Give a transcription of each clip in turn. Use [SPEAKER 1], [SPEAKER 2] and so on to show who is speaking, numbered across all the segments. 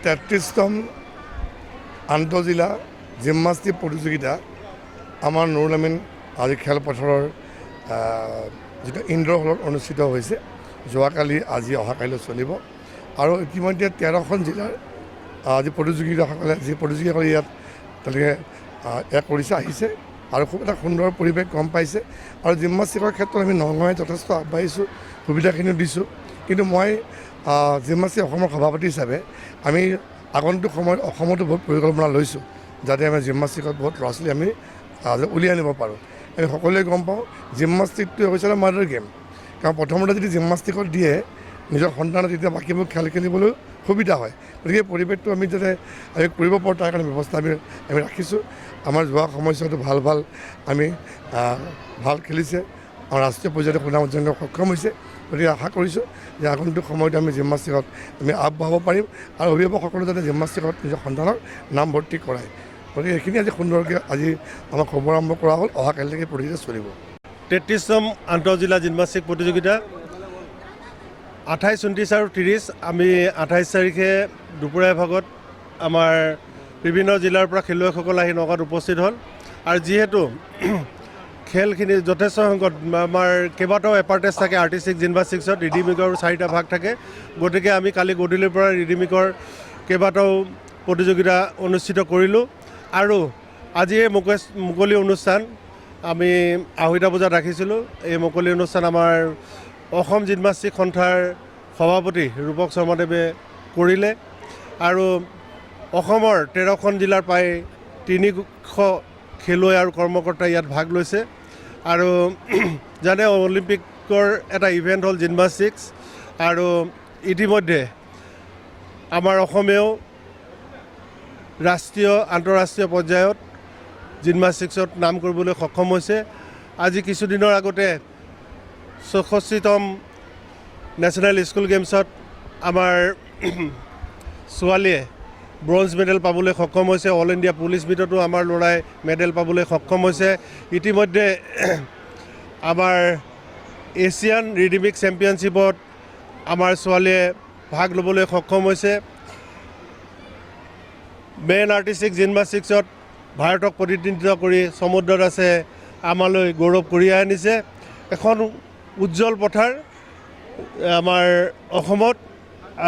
[SPEAKER 1] 33তম আন্তঃজিলা জিমনাষ্টিক প্ৰতিযোগিতা আমাৰ নুৰুল আমিন আজি খেলপথাৰৰ যিটো ইনডোৰ হলত অনুষ্ঠিত হৈছে। যোৱাকালি আজি অহাকাইলৈ চলিব আৰু ইতিমধ্যে 13খন জিলাৰ আজি প্ৰতিযোগিতাসকলে ইয়াত তেওঁলোকে কৰিছে আহিছে আৰু খুব এটা সুন্দৰ পৰিৱেশ গম পাইছে। আৰু জিমনাষ্টিকৰ ক্ষেত্ৰত আমি নগাঁৱে যথেষ্ট আগবাঢ়িছোঁ, সুবিধাখিনিও দিছোঁ। কিন্তু মই জিমনাষ্টিক অসমৰ সভাপতি হিচাপে আমি আগন্তুক সময়ত অসমতো বহুত পৰিকল্পনা লৈছোঁ, যাতে আমি জিমনাষ্টিকত বহুত ল'ৰা ছোৱালী আমি উলিয়াই আনিব পাৰোঁ। আমি সকলোৱে গম পাওঁ জিমনাষ্টিকটো হৈছে এটা মাদাৰ গেম, কাৰণ প্ৰথমতে যদি জিমনাষ্টিকত দিয়ে নিজৰ সন্তানে তেতিয়া বাকীবোৰ খেল খেলিবলৈ সুবিধা হয়। গতিকে পৰিৱেশটো আমি যাতে আমি কৰিব পাৰোঁ তাৰ কাৰণে ব্যৱস্থা আমি ৰাখিছোঁ। আমাৰ যোৱা সময়ছোৱাতো ভাল আমি ভাল খেলিছে আৰু ৰাষ্ট্ৰীয় পৰ্যায়ত সুনাম অৰ্জন কৰিবলৈ সক্ষম হৈছে। গতিকে আশা কৰিছোঁ যে আগন্তুক সময়ত আমি জিমনাষ্টিকত আমি আগবঢ়াব পাৰিম আৰু অভিভাৱকসকলে যাতে জিমনাষ্টিকত নিজৰ সন্তানক নামভৰ্তি কৰায়। গতিকে এইখিনি আজি সুন্দৰকৈ আজি আমাক শুভাৰম্ভ কৰা হ'ল। অহাকালিলৈকে প্ৰতিযোগিতা চলিব।
[SPEAKER 2] 33তম আন্তঃজিলা জিমনাষ্টিক প্ৰতিযোগিতা 28, 29 আৰু 30। আমি 28 তাৰিখে দুপৰীয়া ভাগত আমাৰ বিভিন্ন জিলাৰ পৰা খেলুৱৈসকল আহি নগাঁৱত উপস্থিত হ'ল। আৰু যিহেতু খেলখিনি যথেষ্ট সংখ্যক আমাৰ কেইবাটাও এপাৰ্টেজ থাকে আৰ্টিষ্টিক জিমনাষ্টিকছত, ৰিডিমিকৰ 4টা ভাগ থাকে। গতিকে আমি কালি গধূলিৰ পৰা ৰিডিমিকৰ কেইবাটাও প্ৰতিযোগিতা অনুষ্ঠিত কৰিলোঁ আৰু আজি এই মুকলি অনুষ্ঠান আমি 2:30 বজাত ৰাখিছিলোঁ। এই মুকলি অনুষ্ঠান আমাৰ অসম জিমনাষ্টিক সন্থাৰ সভাপতি ৰূপক শৰ্মাদেৱে কৰিলে আৰু অসমৰ 13খন জিলাৰ প্ৰায় 300 খেলুৱৈ আৰু কৰ্মকৰ্তাই ইয়াত ভাগ লৈছে। আৰু জানে অলিম্পিকৰ এটা ইভেণ্ট হ'ল জিমনাষ্টিক্স, আৰু ইতিমধ্যে আমাৰ অসমেও ৰাষ্ট্ৰীয় আন্তঃৰাষ্ট্ৰীয় পৰ্যায়ত জিমনাষ্টিক্সত নাম কৰিবলৈ সক্ষম হৈছে। আজি কিছুদিনৰ আগতে 64তম নেশ্যনেল স্কুল গেমছত আমাৰ ছোৱালীয়ে ব্ৰঞ্জ মেডেল পাবলৈ সক্ষম হৈছে। অল ইণ্ডিয়া পুলিচ মিটতো আমাৰ ল'ৰাই মেডেল পাবলৈ সক্ষম হৈছে। ইতিমধ্যে আমাৰ এছিয়ান ৰিডিমিক চেম্পিয়নশ্বিপত আমাৰ ছোৱালীয়ে ভাগ ল'বলৈ সক্ষম হৈছে। মেন আৰ্টিষ্টিক জিমনাষ্টিক্সত ভাৰতক প্ৰতিনিধিত্ব কৰি সমুদ্ৰ দাসে আমালৈ গৌৰৱ কঢ়িয়াই আনিছে। এখন উজ্জ্বল পথাৰ আমাৰ অসমত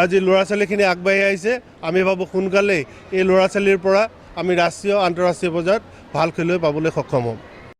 [SPEAKER 2] আজি ল'ৰা ছোৱালীখিনি আগবাঢ়ি আহিছে। আমি ভাবোঁ সোনকালেই এই ল'ৰা ছোৱালীৰ পৰা আমি ৰাষ্ট্ৰীয় আন্তঃৰাষ্ট্ৰীয় পৰ্যায়ত ভাল খেলুৱৈ পাবলৈ সক্ষম হ'ম।